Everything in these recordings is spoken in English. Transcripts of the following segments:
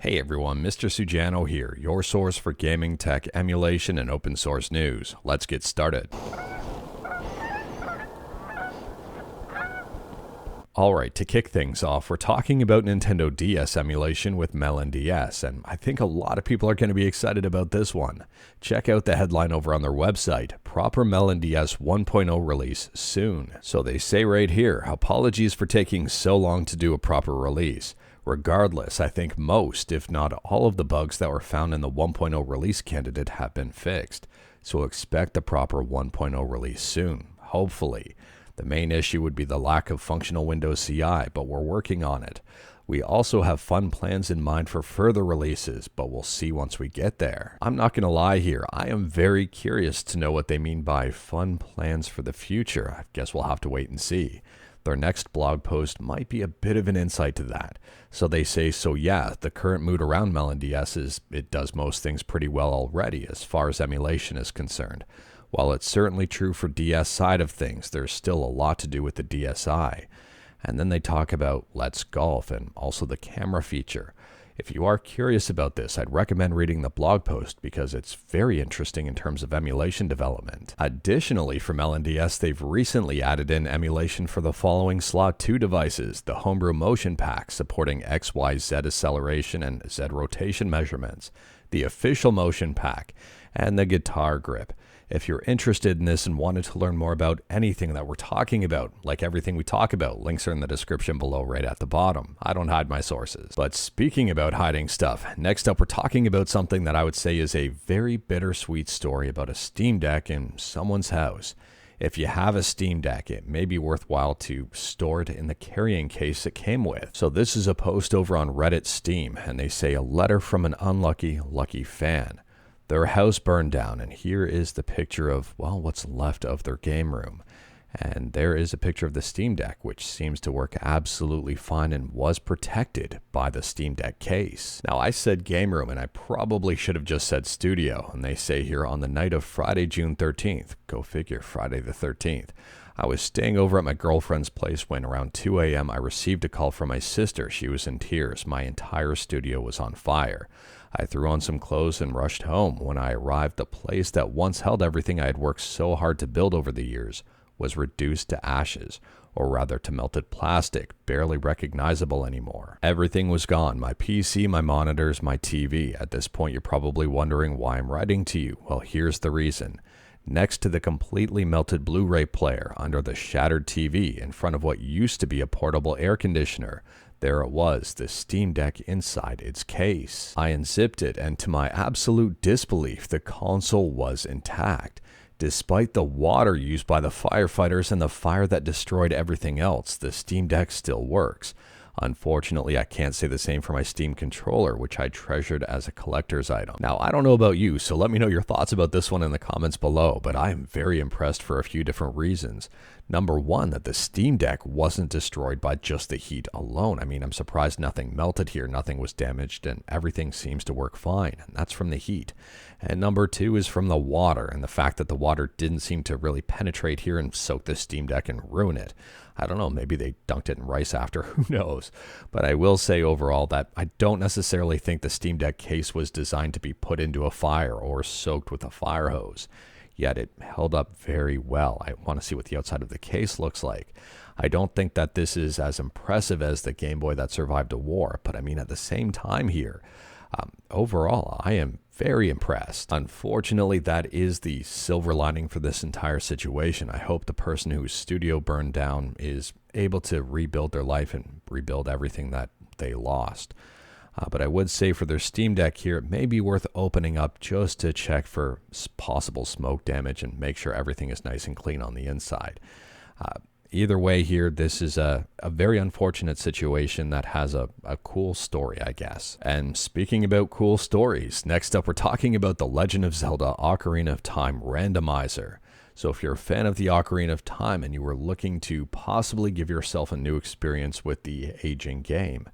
Hey everyone, Mr. Sujano here, your source for gaming, tech, emulation, and open source news. Let's get started. Alright, to kick things off, we're talking about Nintendo DS emulation with MelonDS, and I think a lot of people are going to be excited about this one. Check out the headline over on their website, Proper MelonDS 1.0 release soon. So they say right here, apologies for taking so long to do a proper release. Regardless, I think most, if not all of the bugs that were found in the 1.0 release candidate have been fixed. So expect the proper 1.0 release soon, hopefully. The main issue would be the lack of functional Windows CI, but we're working on it. We also have fun plans in mind for further releases, but we'll see once we get there. I'm not going to lie here, I am very curious to know what they mean by fun plans for the future. I guess we'll have to wait and see. Their next blog post might be a bit of an insight to that. So they say, the current mood around MelonDS is it does most things pretty well already as far as emulation is concerned. While it's certainly true for DS side of things, there's still a lot to do with the DSi. And then they talk about Let's Golf and also the camera feature. If you are curious about this, I'd recommend reading the blog post because it's very interesting in terms of emulation development. Additionally, for MelonDS, they've recently added in emulation for the following Slot 2 devices, the Homebrew Motion Pack supporting X, Y, Z acceleration and Z rotation measurements, the Official Motion Pack, and the Guitar Grip. If you're interested in this and wanted to learn more about anything that we're talking about, like everything we talk about, links are in the description below right at the bottom. I don't hide my sources. But speaking about hiding stuff, next up we're talking about something that I would say is a very bittersweet story about a Steam Deck in someone's house. If you have a Steam Deck, it may be worthwhile to store it in the carrying case it came with. So this is a post over on Reddit Steam, and they say a letter from an unlucky, lucky fan. Their house burned down, and here is the picture of, well, what's left of their game room. And there is a picture of the Steam Deck, which seems to work absolutely fine and was protected by the Steam Deck case. Now, I said game room, and I probably should have just said studio. And they say here, on the night of Friday, June 13th, go figure, Friday the 13th, I was staying over at my girlfriend's place when around 2 a.m. I received a call from my sister. She was in tears. My entire studio was on fire. I threw on some clothes and rushed home. When I arrived, the place that once held everything I had worked so hard to build over the years was reduced to ashes, or rather to melted plastic, barely recognizable anymore. Everything was gone, my PC, my monitors, my TV. At this point, you're probably wondering why I'm writing to you. Well, here's the reason. Next to the completely melted Blu-ray player, under the shattered TV, in front of what used to be a portable air conditioner, there it was, the Steam Deck inside its case. I unzipped it, and to my absolute disbelief, the console was intact. Despite the water used by the firefighters and the fire that destroyed everything else, the Steam Deck still works. Unfortunately, I can't say the same for my Steam controller, which I treasured as a collector's item. Now, I don't know about you, so let me know your thoughts about this one in the comments below, but I am very impressed for a few different reasons. Number one, that the Steam Deck wasn't destroyed by just the heat alone. I mean, I'm surprised nothing melted here, nothing was damaged, and everything seems to work fine, and that's from the heat. And number two is from the water, and the fact that the water didn't seem to really penetrate here and soak the Steam Deck and ruin it. I don't know, maybe they dunked it in rice after, who knows. But I will say overall that I don't necessarily think the Steam Deck case was designed to be put into a fire or soaked with a fire hose. Yet it held up very well. I want to see what the outside of the case looks like. I don't think that this is as impressive as the Game Boy that survived a war, but I mean at the same time here, overall I am very impressed. Unfortunately, that is the silver lining for this entire situation. I hope the person whose studio burned down is able to rebuild their life and rebuild everything that they lost. But I would say for their Steam Deck here, it may be worth opening up just to check for possible smoke damage and make sure everything is nice and clean on the inside. Either way here, this is a very unfortunate situation that has a cool story, I guess. And speaking about cool stories, next up we're talking about The Legend of Zelda Ocarina of Time Randomizer. So if you're a fan of the Ocarina of Time and you were looking to possibly give yourself a new experience with the aging game,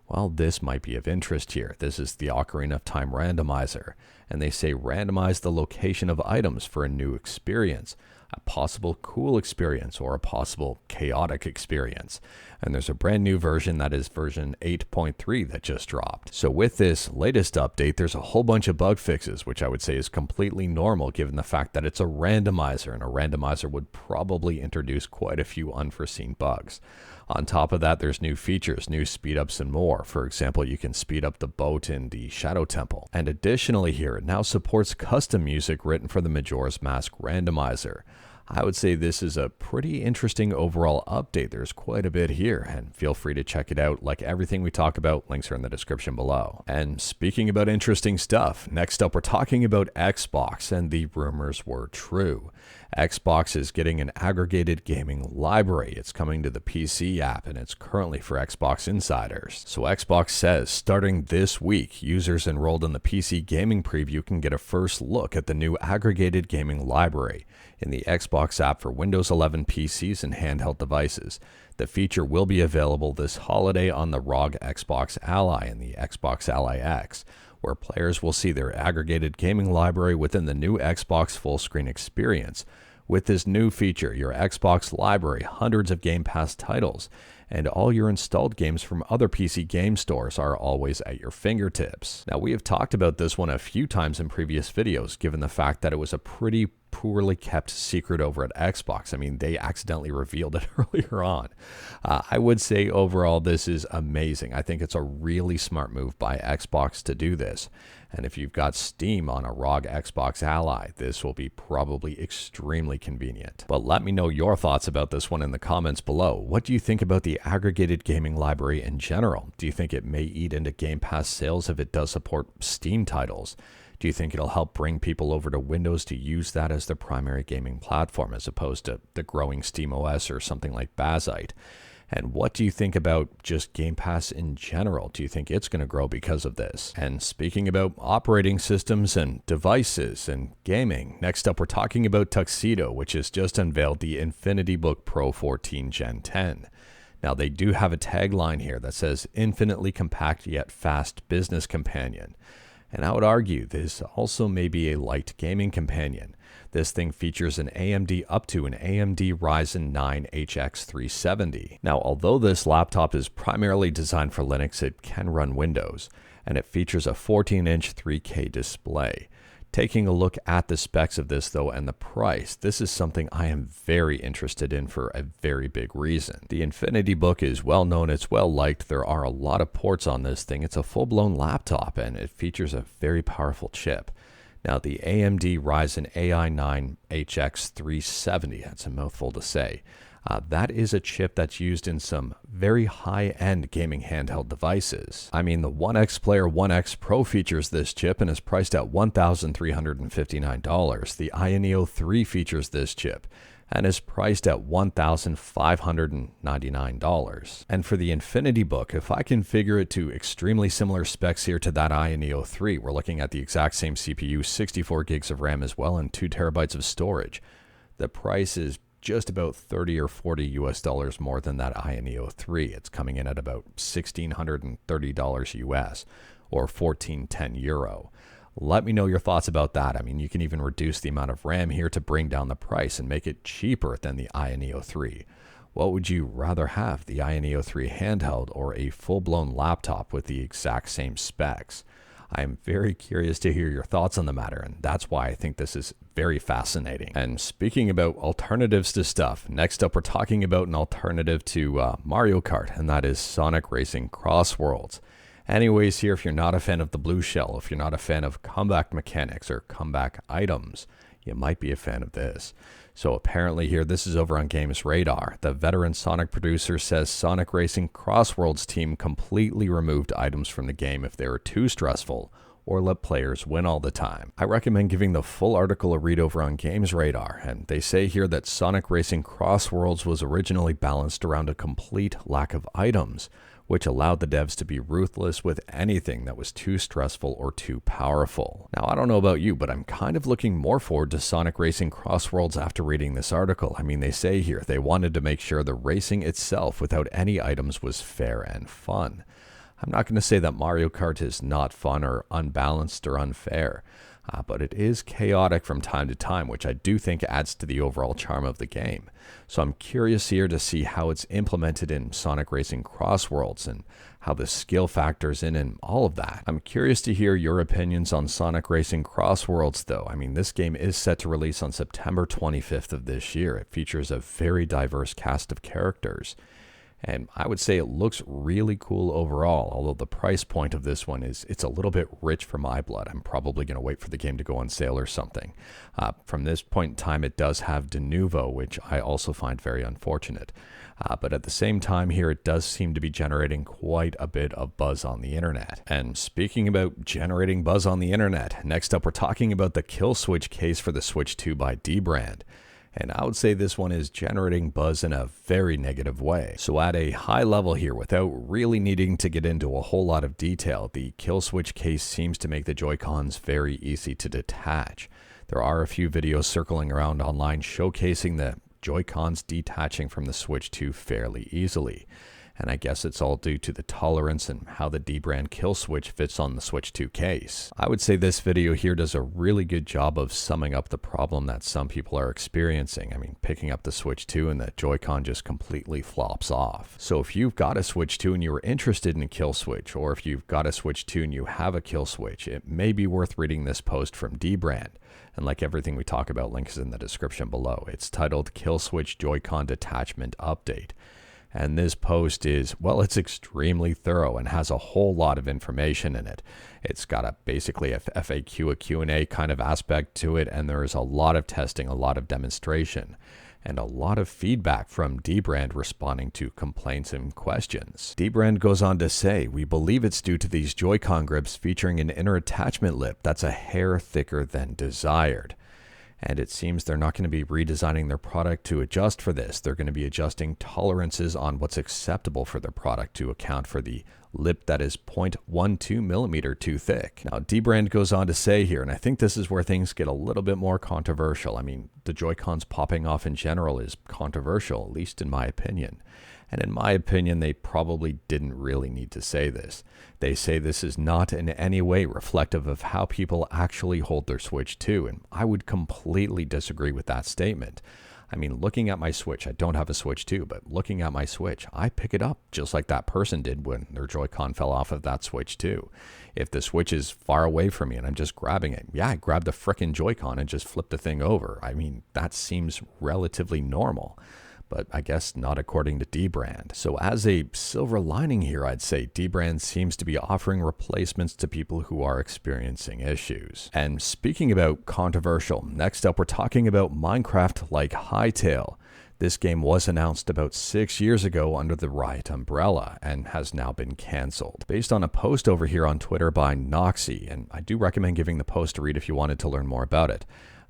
well, this might be of interest here. This is the Ocarina of Time Randomizer, and they say randomize the location of items for a new experience. a possible cool experience, or a possible chaotic experience. And there's a brand new version, that is version 8.3, that just dropped. So with this latest update, there's a whole bunch of bug fixes, which I would say is completely normal given the fact that it's a randomizer, and a randomizer would probably introduce quite a few unforeseen bugs. On top of that, there's new features, new speed ups, and more. For example, you can speed up the boat in the Shadow Temple. And additionally here, it now supports custom music written for the Majora's Mask randomizer. I would say this is a pretty interesting overall update. There's quite a bit here, and feel free to check it out. Like everything we talk about, links are in the description below. And speaking about interesting stuff, next up we're talking about Xbox, and the rumors were true. Xbox is getting an aggregated gaming library. It's coming to the PC app, and it's currently for Xbox insiders. So Xbox says starting this week, users enrolled in the PC gaming preview can get a first look at the new aggregated gaming library in the Xbox app for Windows 11 PCs and handheld devices. The feature will be available this holiday on the ROG Xbox Ally and the Xbox Ally X, where players will see their aggregated gaming library within the new Xbox full screen experience. With this new feature, your Xbox library, hundreds of Game Pass titles, and all your installed games from other PC game stores are always at your fingertips. Now, we have talked about this one a few times in previous videos, given the fact that it was a pretty poorly kept secret over at Xbox. I mean, they accidentally revealed it earlier on. I would say overall this is amazing. I think it's a really smart move by Xbox to do this. And if you've got Steam on a ROG Xbox Ally, this will be probably extremely convenient. But let me know your thoughts about this one in the comments below. What do you think about the aggregated gaming library in general? Do you think it may eat into Game Pass sales if it does support Steam titles? Do you think it'll help bring people over to Windows to use that as their primary gaming platform as opposed to the growing SteamOS or something like Bazite? And what do you think about just Game Pass in general? Do you think it's going to grow because of this? And speaking about operating systems and devices and gaming, next up we're talking about Tuxedo, which has just unveiled the InfinityBook Pro 14 Gen 10. Now, they do have a tagline here that says infinitely compact yet fast business companion. And I would argue this also may be a light gaming companion. This thing features an AMD up to an AMD Ryzen 9 HX 370. Now, although this laptop is primarily designed for Linux, it can run Windows, and it features a 14-inch 3K display. Taking a look at the specs of this though and the price, this is something I am very interested in for a very big reason. The InfinityBook is well known, it's well liked, there are a lot of ports on this thing, it's a full-blown laptop and it features a very powerful chip. Now the AMD Ryzen AI 9 HX 370, that's a mouthful to say. That is a chip that's used in some very high-end gaming handheld devices. I mean, the 1X Player 1X Pro features this chip and is priced at $1,359. The Neo 3 features this chip and is priced at $1,599. And for the InfinityBook, if I configure it to extremely similar specs here to that Neo 3, we're looking at the exact same CPU, 64 gigs of RAM as well, and 2 terabytes of storage. The price is just about 30 or 40 US dollars more than that Neo 3. It's coming in at about $1,630 US or 1410 euro. Let me know your thoughts about that. I mean, you can even reduce the amount of RAM here to bring down the price and make it cheaper than the Neo 3. What would you rather have, the Neo 3 handheld or a full-blown laptop with the exact same specs? I am very curious to hear your thoughts on the matter, and that's why I think this is very fascinating. And speaking about alternatives to stuff, next up we're talking about an alternative to Mario Kart, and that is Sonic Racing CrossWorlds. Anyways, here, if you're not a fan of the blue shell, if you're not a fan of comeback mechanics or comeback items, you might be a fan of this. So apparently here, this is over on Games Radar. The veteran Sonic producer says Sonic Racing CrossWorlds team completely removed items from the game if they were too stressful or let players win all the time. I recommend giving the full article a read over on Games Radar, and they say here that Sonic Racing CrossWorlds was originally balanced around a complete lack of items, which allowed the devs to be ruthless with anything that was too stressful or too powerful. Now, I don't know about you, but I'm kind of looking more forward to Sonic Racing CrossWorlds after reading this article. I mean, they say here they wanted to make sure the racing itself without any items was fair and fun. I'm not going to say that Mario Kart is not fun or unbalanced or unfair, but it is chaotic from time to time, which I do think adds to the overall charm of the game. So I'm curious here to see how it's implemented in Sonic Racing CrossWorlds and how the skill factors in and all of that. I'm curious to hear your opinions on Sonic Racing CrossWorlds though. I mean, this game is set to release on September 25th of this year. It features a very diverse cast of characters. And I would say it looks really cool overall, although the price point of this one it's a little bit rich for my blood. I'm probably going to wait for the game to go on sale or something. From this point in time, it does have de novo, which I also find very unfortunate. But at the same time here, it does seem to be generating quite a bit of buzz on the internet. And speaking about generating buzz on the internet, next up we're talking about the kill switch case for the Switch 2 by Dbrand. And I would say this one is generating buzz in a very negative way. So at a high level here, without really needing to get into a whole lot of detail, the kill switch case seems to make the Joy-Cons very easy to detach. There are a few videos circling around online showcasing the Joy-Cons detaching from the Switch 2 fairly easily. And I guess it's all due to the tolerance and how the Dbrand kill switch fits on the Switch 2 case. I would say this video here does a really good job of summing up the problem that some people are experiencing. I mean, picking up the Switch 2 and the Joy-Con just completely flops off. So if you've got a Switch 2 and you're interested in a kill switch, or if you've got a Switch 2 and you have a kill switch, it may be worth reading this post from Dbrand. And like everything we talk about, links in the description below. It's titled Kill Switch Joy-Con Detachment Update. And this post is, well, it's extremely thorough and has a whole lot of information in it. It's got basically a FAQ, a Q&A kind of aspect to it, and there is a lot of testing, a lot of demonstration, and a lot of feedback from Dbrand responding to complaints and questions. Dbrand goes on to say, "We believe it's due to these Joy-Con grips featuring an inner attachment lip that's a hair thicker than desired." And it seems they're not going to be redesigning their product to adjust for this. They're going to be adjusting tolerances on what's acceptable for their product to account for the lip that is 0.12 millimeter too thick. Now, Dbrand goes on to say here, and I think this is where things get a little bit more controversial. I mean, the Joy-Cons popping off in general is controversial, at least in my opinion. And in my opinion, they probably didn't really need to say this. They say this is not in any way reflective of how people actually hold their Switch 2, and I would completely disagree with that statement. I mean, looking at my Switch, I don't have a Switch 2, but looking at my Switch, I pick it up just like that person did when their Joy-Con fell off of that Switch 2. If the Switch is far away from me and I'm just grabbing it, yeah, I grab the frickin' Joy-Con and just flip the thing over. I mean, that seems relatively normal. But I guess not according to Dbrand. So as a silver lining here, I'd say Dbrand seems to be offering replacements to people who are experiencing issues. And speaking about controversial, next up we're talking about Minecraft like Hytale. This game was announced about 6 years ago under the Riot umbrella and has now been cancelled. Based on a post over here on Twitter by Noxy, and I do recommend giving the post a read if you wanted to learn more about it.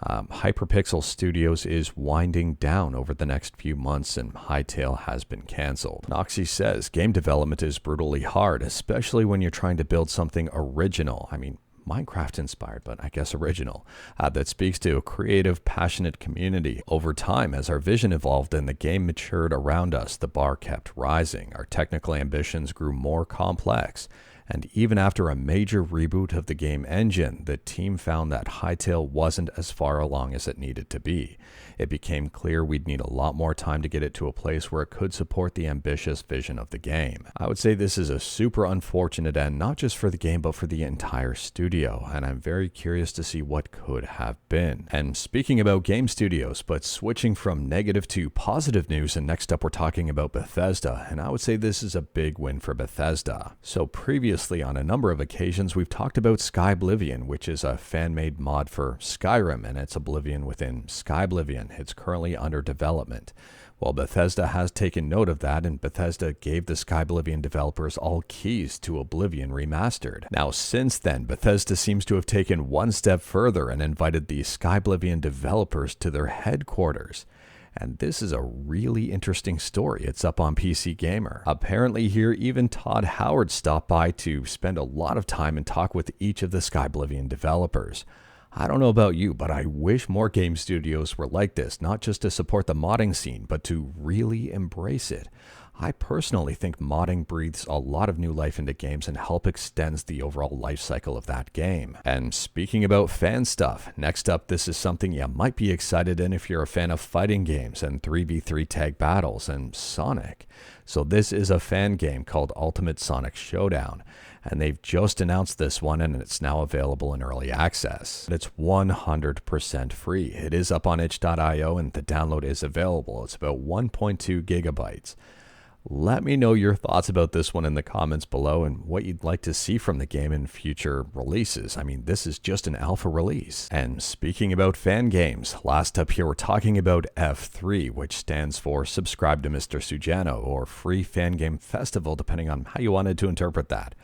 Hyperpixel Studios is winding down over the next few months and Hytale has been cancelled. Noxy says game development is brutally hard, especially when you're trying to build something original. I mean, Minecraft inspired, but I guess original, that speaks to a creative, passionate community. Over time, as our vision evolved and the game matured around us, the bar kept rising. Our technical ambitions grew more complex. And even after a major reboot of the game engine, the team found that Hytale wasn't as far along as it needed to be. It became clear we'd need a lot more time to get it to a place where it could support the ambitious vision of the game. I would say this is a super unfortunate end, not just for the game, but for the entire studio, and I'm very curious to see what could have been. And speaking about game studios, but switching from negative to positive news, and next up we're talking about Bethesda, and I would say this is a big win for Bethesda. So previously, on a number of occasions, we've talked about Skyblivion, which is a fan-made mod for Skyrim, and it's Oblivion within Skyblivion. It's currently under development. Well, Bethesda has taken note of that, and Bethesda gave the Skyblivion developers all keys to Oblivion Remastered. Now, since then, Bethesda seems to have taken one step further and invited the Skyblivion developers to their headquarters. And this is a really interesting story. It's up on PC Gamer. Apparently here, even Todd Howard stopped by to spend a lot of time and talk with each of the Skyblivion developers. I don't know about you, but I wish more game studios were like this, not just to support the modding scene, but to really embrace it. I personally think modding breathes a lot of new life into games and help extends the overall life cycle of that game. And speaking about fan stuff, next up, this is something you might be excited in if you're a fan of fighting games and 3v3 tag battles and Sonic. So this is a fan game called Ultimate Sonic Showdown, and they've just announced this one and it's now available in early access. It's 100% free. It is up on itch.io and the download is available. It's about 1.2 gigabytes. Let me know your thoughts about this one in the comments below and what you'd like to see from the game in future releases. I mean, this is just an alpha release. And speaking about fan games, last up here we're talking about F3, which stands for Subscribe to Mr. Sujano, or Free Fan Game Festival, depending on how you wanted to interpret that.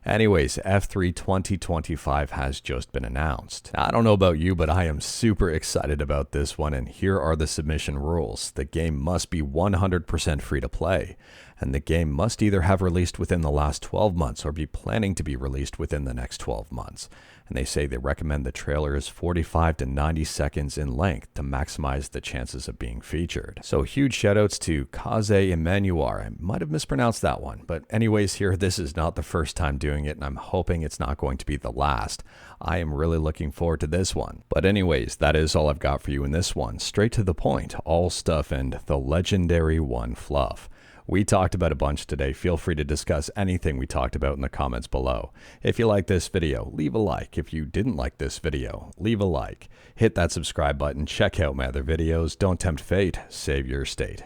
Anyways, F3 2025 has just been announced. Now, I don't know about you, but I am super excited about this one, and here are the submission rules. The game must be 100% free to play, and the game must either have released within the last 12 months or be planning to be released within the next 12 months. And they say they recommend the trailer is 45 to 90 seconds in length to maximize the chances of being featured. So huge shoutouts to Kaze Emanuar. I might have mispronounced that one, but anyways here, this is not the first time doing it, and I'm hoping it's not going to be the last. I am really looking forward to this one. But anyways, that is all I've got for you in this one. Straight to the point, all stuff and the legendary one fluff. We talked about a bunch today. Feel free to discuss anything we talked about in the comments below. If you like this video, leave a like. If you didn't like this video, leave a like. Hit that subscribe button. Check out my other videos. Don't tempt fate. Save your state.